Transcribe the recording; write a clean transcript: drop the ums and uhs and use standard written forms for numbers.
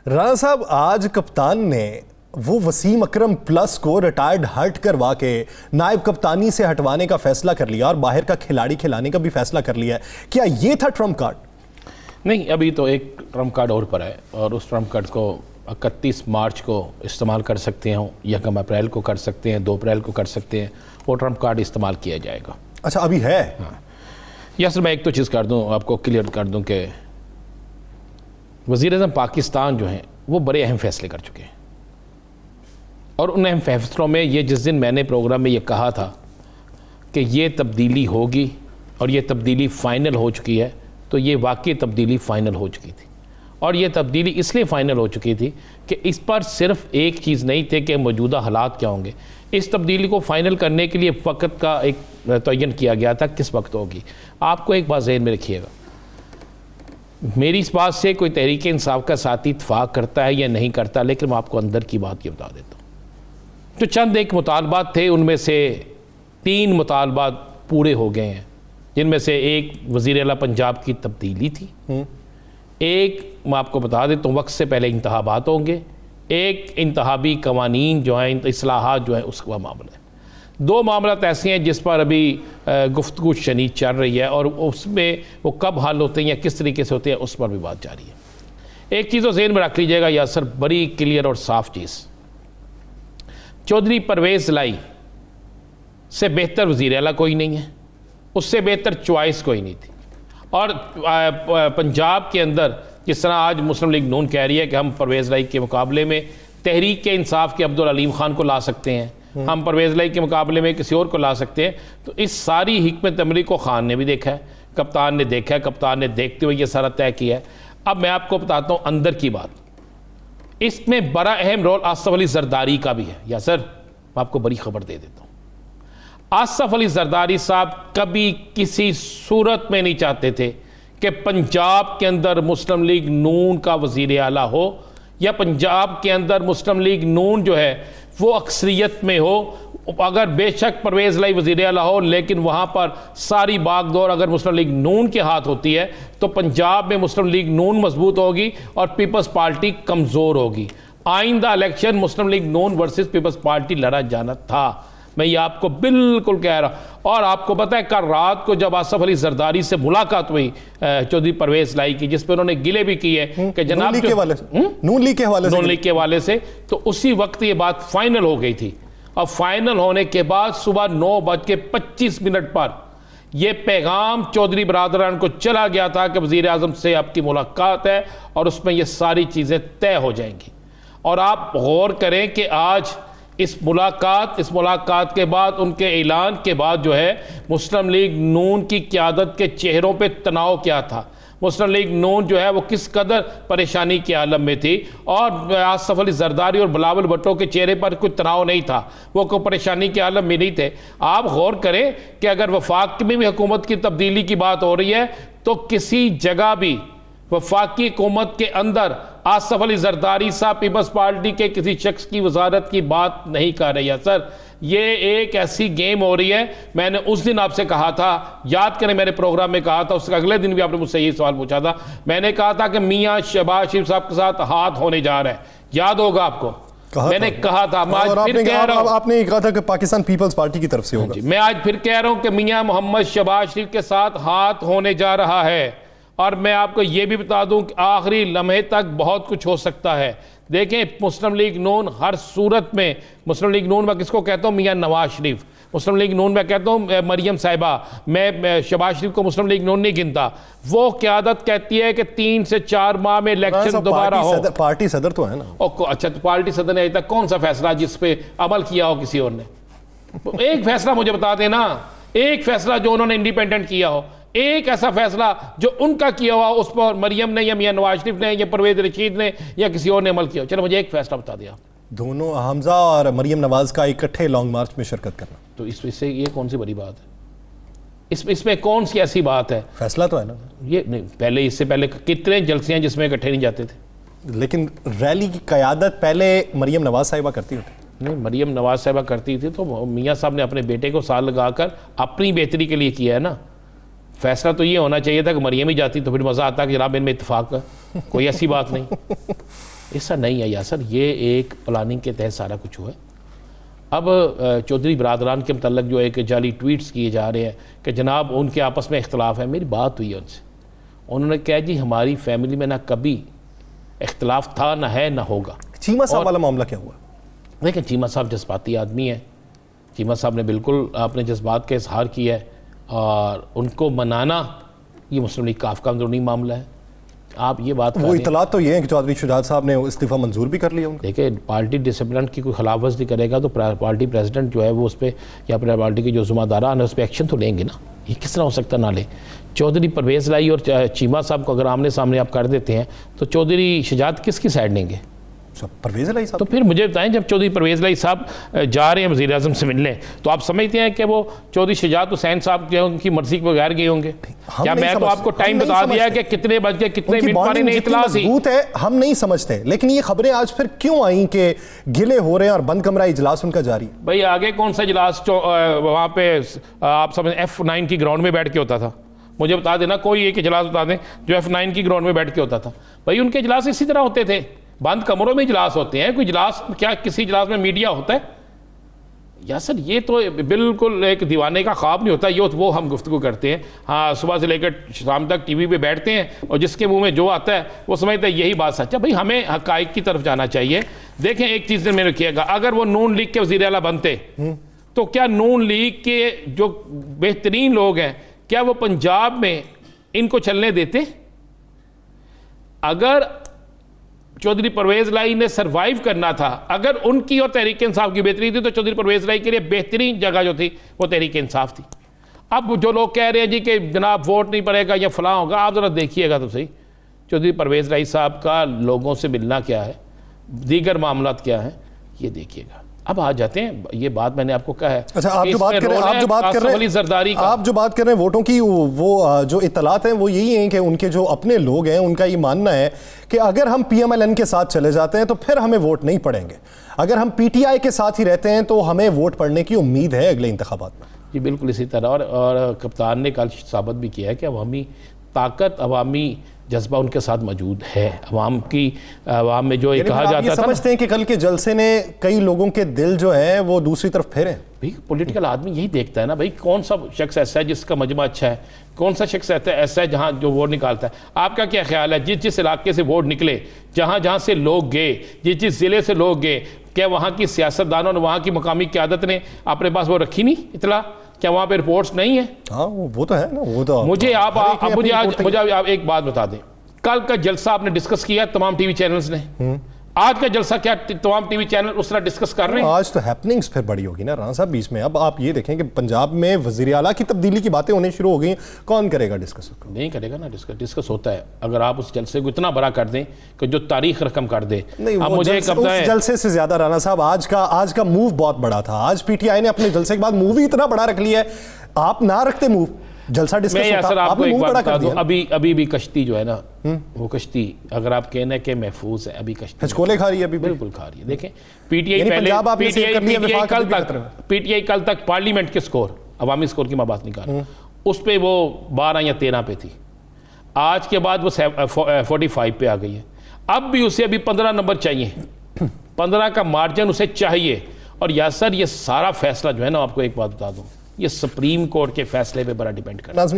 राणा साहब, आज कप्तान ने वो वसीम अकरम प्लस को रिटायर्ड हट करवा के नायब कप्तानी से हटवाने का फैसला कर लिया और बाहर का खिलाड़ी खिलाने का भी फैसला कर लिया है। क्या ये था ट्रम्प कार्ड? नहीं, अभी तो एक ट्रम्प कार्ड और पड़ा है और उस ट्रम्प कार्ड को 31 मार्च को इस्तेमाल कर सकते हैं, 1 अप्रैल को कर सकते हैं, 2 अप्रैल को कर सकते हैं। वो ट्रम्प कार्ड इस्तेमाल किया जाएगा। अच्छा, अभी है? हाँ, या सर मैं एक तो चीज़ कर दूँ, आपको क्लियर कर दूँ कि वज़ीर-ए-आज़म पाकिस्तान जो हैं वो बड़े अहम फैसले कर चुके हैं और उन अहम फैसलों में ये जिस दिन मैंने प्रोग्राम में ये कहा था कि ये तब्दीली होगी और ये तब्दीली फ़ाइनल हो चुकी है, तो ये वाकई तब्दीली फ़ाइनल हो चुकी थी। और ये तब्दीली इसलिए फ़ाइनल हो चुकी थी कि इस पर सिर्फ एक चीज़ नहीं थी कि मौजूदा हालात क्या होंगे। इस तब्दीली को फ़ाइनल करने के लिए वक़्त का एक तयन किया गया था, किस वक्त होगी। आपको एक बात ज़हन में रखिएगा, मेरी इस बात से कोई तहरीक इंसाफ का साथी इत्फाक करता है या नहीं करता, लेकिन मैं आपको अंदर की बात ये बता देता हूँ। जो चंद एक मुतालबात थे उनमें से 3 मुतालबात पूरे हो गए हैं, जिनमें से एक वज़ीर आला पंजाब की तब्दीली थी, एक मैं आपको बता देता हूँ वक्त से पहले इंतखाबात होंगे, एक इंतहाबी कवानीन जो हैं, इस्लाहात जो हैं, उसका मामला है। 2 मामला ऐसे हैं जिस पर अभी गुफ्तगू शनी चल रही है और उसमें वो कब हल होते हैं या किस तरीके से होते हैं उस पर भी बात जारी है। एक चीज़ तो ज़हन में रख लीजिएगा यासर, बड़ी क्लियर और साफ़ चीज़, चौधरी परवेज़ लाई से बेहतर वज़ीर आला कोई नहीं है, उससे बेहतर चॉइस कोई नहीं थी। और पंजाब के अंदर जिस तरह आज मुस्लिम लीग नून कह रही है कि हम परवेज़ लाई के मुकाबले में तहरीक के इंसाफ के अब्दुल अलीम खान को ला सकते हैं, हम परवेज़ लाई के मुकाबले में किसी और को ला सकते हैं, तो इस सारी हिकमत अमली को खान ने भी देखा है, कप्तान ने देखा है, कप्तान ने देखते हुए ये सारा तय किया है। अब मैं आपको बताता हूँ अंदर की बात, इसमें बड़ा अहम रोल आसफ अली जरदारी का भी है। या सर मैं आपको बड़ी खबर दे देता हूँ, आसफ अली जरदारी साहब कभी किसी सूरत में नहीं चाहते थे कि पंजाब के अंदर मुस्लिम लीग नून का वज़ीर आला हो या पंजाब के अंदर मुस्लिम लीग नून जो है वो अक्सरियत में हो। अगर बेशक परवेज़ लाई वज़ीर आला हो, लेकिन वहाँ पर सारी बागडोर अगर मुस्लिम लीग नून के हाथ होती है तो पंजाब में मुस्लिम लीग नून मजबूत होगी और पीपल्स पार्टी कमज़ोर होगी। आइंदा इलेक्शन मुस्लिम लीग नून वर्सेस पीपल्स पार्टी लड़ा जाना था, मैं ये आपको बिल्कुल कह रहा हूँ। और आपको पता है कल रात को जब आसफ अली जरदारी से मुलाकात हुई चौधरी परवेज़ लाई की, जिस पर उन्होंने गिले भी किए कि जनाब नून लीग के हवाले से, तो उसी वक्त ये बात फाइनल हो गई थी। और फाइनल होने के बाद सुबह 9:25 पर यह पैगाम चौधरी बरादरान को चला गया था कि वज़ीर आज़म से आपकी मुलाकात है और उसमें ये सारी चीज़ें तय हो जाएंगी। और आप गौर करें कि आज इस मुलाकात के बाद, उनके ऐलान के बाद जो है मुस्लिम लीग नून की क़यादत के चेहरों पे तनाव क्या था, मुस्लिम लीग नून जो है वो किस कदर परेशानी के आलम में थी। और आसफ अली जरदारी और बिलावल भुट्टो के चेहरे पर कोई तनाव नहीं था, वो कोई परेशानी के आलम में नहीं थे। आप गौर करें कि अगर वफाक में भी हुकूमत की तब्दीली की बात हो रही है तो किसी जगह भी वफाकी हुकूमत के अंदर आसफ अली जरदारी साहब पीपल्स पार्टी के किसी शख्स की वजारत की बात नहीं कर रही है। सर ये एक ऐसी गेम हो रही है, मैंने उस दिन आपसे कहा था, याद करें मैंने प्रोग्राम में कहा था, उसके अगले दिन भी आपने मुझसे यही सवाल पूछा था, मैंने कहा था कि मियाँ शहबाज शरीफ साहब के साथ हाथ होने जा रहा है, याद होगा आपको, मैंने कहा था। मैं आज फिर कह रहा हूं, आपने कहा था कि पाकिस्तान पीपल्स पार्टी की तरफ से होगा। मैं आज फिर कह रहा हूं कि मियाँ मोहम्मद शहबाज शरीफ के साथ हाथ होने जा रहा है। और मैं आपको ये भी बता दूं कि आखिरी लम्हे तक बहुत कुछ हो सकता है। देखें, मुस्लिम लीग नून हर सूरत में, मुस्लिम लीग नून मैं किसको कहता हूँ, मियाँ नवाज शरीफ, मुस्लिम लीग नून मैं कहता हूँ मरियम साहिबा, मैं शहबाज शरीफ को मुस्लिम लीग नून नहीं गिनता। वो क़यादत कहती है कि 3 से 4 माह में इलेक्शन दोबारा हो। पार्टी सदर तो है ना। अच्छा, तो पार्टी सदर ने अभी तक कौन सा फैसला जिस पे अमल किया हो किसी और ने? एक फैसला मुझे बता देना, एक फैसला जो उन्होंने इंडिपेंडेंट किया हो, एक ऐसा फैसला जो उनका किया हुआ उस पर मरियम ने या मियां नवाज शरीफ ने या परवेज रशीद ने या किसी और ने अमल किया। चलो मुझे एक फैसला बता दिया। दोनों हमजा और मरियम नवाज का इकट्ठे लॉन्ग मार्च में शिरकत करना, तो इससे ये कौन सी बड़ी बात है? इसमें कौन सी ऐसी बात है? फैसला तो है ना ये। नहीं, पहले इससे पहले कितने जलसे हैं जिसमें इकट्ठे नहीं जाते थे, लेकिन रैली की क़यादत पहले मरियम नवाज साहिबा करती होती। नहीं, मरियम नवाज साहिबा करती थी तो मियाँ साहब ने अपने बेटे को साथ लगाकर अपनी बेहतरी के लिए किया है ना। फैसला तो ये होना चाहिए था कि मरियम ही जाती तो फिर मज़ा आता कि जनाब इनमें इत्तेफाक है, कोई ऐसी बात नहीं। ऐसा नहीं है यासर, ये एक प्लानिंग के तहत सारा कुछ हुआ है। अब चौधरी बरादरान के मतलब जो एक जाली ट्वीट्स किए जा रहे हैं कि जनाब उनके आपस में इख्तलाफ है, मेरी बात हुई है उनसे, उन्होंने कहा जी हमारी फैमिली में ना कभी इख्तलाफ था, ना है, ना होगा। चीमा साहब वाला मामला क्या हुआ? देखिए चीमा साहब जज्बाती आदमी है, चीमा साहब ने बिल्कुल अपने जज्बात का इजहार किया है और उनको मनाना ये मुस्लिम लीग का आपका अंदरूनी मामला है। आप ये बात वो इतलात तो ये है कि चौधरी शुजात साहब ने इस्तीफा मंजूर भी कर लिया उनको। देखिए पार्टी डिसिप्लिन की कोई खिलाफवर्जी करेगा तो पार्टी प्रेसिडेंट जो है वो उस पर या अपने पार्टी के जो जुम्मेदारान है उस पर एक्शन तो लेंगे ना, ये किस तरह हो सकता ना ले। चौधरी परवेज़ लाई और चीमा साहब को अगर आमने सामने आप कर देते हैं तो चौधरी शुजात किसकी साइड लेंगे? परवेज़ लाई साहब। तो फिर मुझे बताएं, जब चौधरी परवेज़ लाई साहब जा रहे हैं वज़ीर आज़म से मिलने, तो आप समझते हैं कि वो चौधरी शुजात हुसैन साहब जो है उनकी मर्जी के बगैर गए होंगे? क्या मैं तो आपको टाइम बता दिया है कि कितने बज के कितने मिनट पर इन्हें इत्तला थी? है हम नहीं समझते, लेकिन ये खबरें आज फिर क्यों आई कि गिले हो रहे हैं और बंद कमरा इजलास उनका जारी? भाई आगे कौन सा इजलास वहाँ पे आप समझ F9 की ग्राउंड में बैठ के होता था? मुझे बता देना कोई एक इजलास बता दें जो F9 की ग्राउंड में बैठ के होता था। भाई उनके इजलास इसी तरह होते थे, बंद कमरों में इजलास होते हैं। कोई इजलास क्या किसी इजलास में मीडिया होता है? या सर ये तो बिल्कुल एक दीवाने का ख्वाब नहीं होता, ये वो हम गुफ्तगू करते हैं। हाँ सुबह से लेकर शाम तक टीवी पे बैठते हैं और जिसके मुंह में जो आता है वो समझते हैं यही बात सच है। भाई हमें हकाइक की तरफ जाना चाहिए। देखें एक चीज़ में रखिएगा, अगर वो नून लीग के वज़ीर आला बनते तो क्या नून लीग के जो बेहतरीन लोग हैं क्या वो पंजाब में इनको चलने देते? अगर चौधरी परवेज़ लाई ने सरवाइव करना था, अगर उनकी और तहरीक इंसाफ की बेहतरी थी तो चौधरी परवेज़ लाई के लिए बेहतरीन जगह जो थी वो तहरीक इंसाफ थी। अब जो लोग कह रहे हैं जी कि जनाब वोट नहीं पड़ेगा या फलां होगा, आप ज़रा देखिएगा तो सही चौधरी परवेज़ लाई साहब का लोगों से मिलना क्या है, दीगर मामलात क्या है, ये देखिएगा। अब आ जाते हैं, ये बात मैंने आपको कहा है। अच्छा आप जो बात कर रहे हैं आप जो बात कर रहे हैं वोटों की, वो जो इत्तलात हैं वो यही हैं कि उनके जो अपने लोग हैं उनका ये मानना है कि अगर हम PMLN के साथ चले जाते हैं तो फिर हमें वोट नहीं पड़ेंगे, अगर हम PTI के साथ ही रहते हैं तो हमें वोट पड़ने की उम्मीद है अगले इंतखाबात में। जी बिल्कुल इसी तरह, और कप्तान ने कल साबित भी किया है कि अवामी ताकत, अवामी जज्बा उनके साथ मौजूद है। अवाम में जो कहा जाता था, समझते हैं कि कल के जलसे ने कई लोगों के दिल जो है वो दूसरी तरफ फेरे। भाई पॉलिटिकल आदमी यही देखता है ना भाई, कौन सा शख्स ऐसा है जिसका मजमा अच्छा है, कौन सा शख्स ऐसा है जहाँ जो वोट निकालता है। आपका क्या ख्याल है, जिस जिस इलाके से वोट निकले, जहाँ जहाँ से लोग गए, जिस जिस ज़िले से लोग गए, क्या वहाँ की सियासतदानों ने, वहाँ की मकामी क़यादत ने अपने पास वो रखी नहीं इतला? क्या वहाँ पे रिपोर्ट्स नहीं है? हाँ वो तो है ना, वो तो मुझे आप एक बात बता दें, कल का जलसा आपने डिस्कस किया तमाम टीवी चैनल्स ने, आज का जलसा क्या तमाम टीवी चैनल उस तरह डिस्कस कर रहे हैं? आज तो हैपनिंग्स फिर बड़ी होगी ना राना साहब बीच में। अब आप ये देखें कि पंजाब में वज़ीर आला की तब्दीली की बातें होने शुरू हो गई, कौन करेगा डिस्कस? नहीं करेगा ना, डिस्कस होता है। अगर आप उस जलसे को इतना बड़ा कर दें कि जो तारीख रकम कर दे। अब मुझे उस जलसे से ज्यादा राना साहब आज का मूव बहुत बड़ा था। आज PTI ने अपने जलसे के बाद मूव ही इतना बड़ा रख लिया है, आप ना रखते मूव, जलसा डिस्कस होता, आपको एक बात बता दूं, अभी भी कश्ती जो है ना, वो कश्ती अगर आप कहना कि महफूज है, अभी कश्ती हिचकोले खा रही है, अभी बिल्कुल खा रही है। देखें PTI कल तक पार्लियामेंट के स्कोर, अवामी स्कोर की मैं बात नहीं कर रहा, उस पे वो 12 या 13 पे थी। आज के बाद वो 45 पे आ गई है। अब भी उसे अभी 15 नंबर चाहिए, 15 का मार्जिन उसे चाहिए। और यासर ये सारा फैसला जो है ना, आपको एक बात बता दूं, ये सुप्रीम कोर्ट के फैसले पे बड़ा डिपेंड करता है।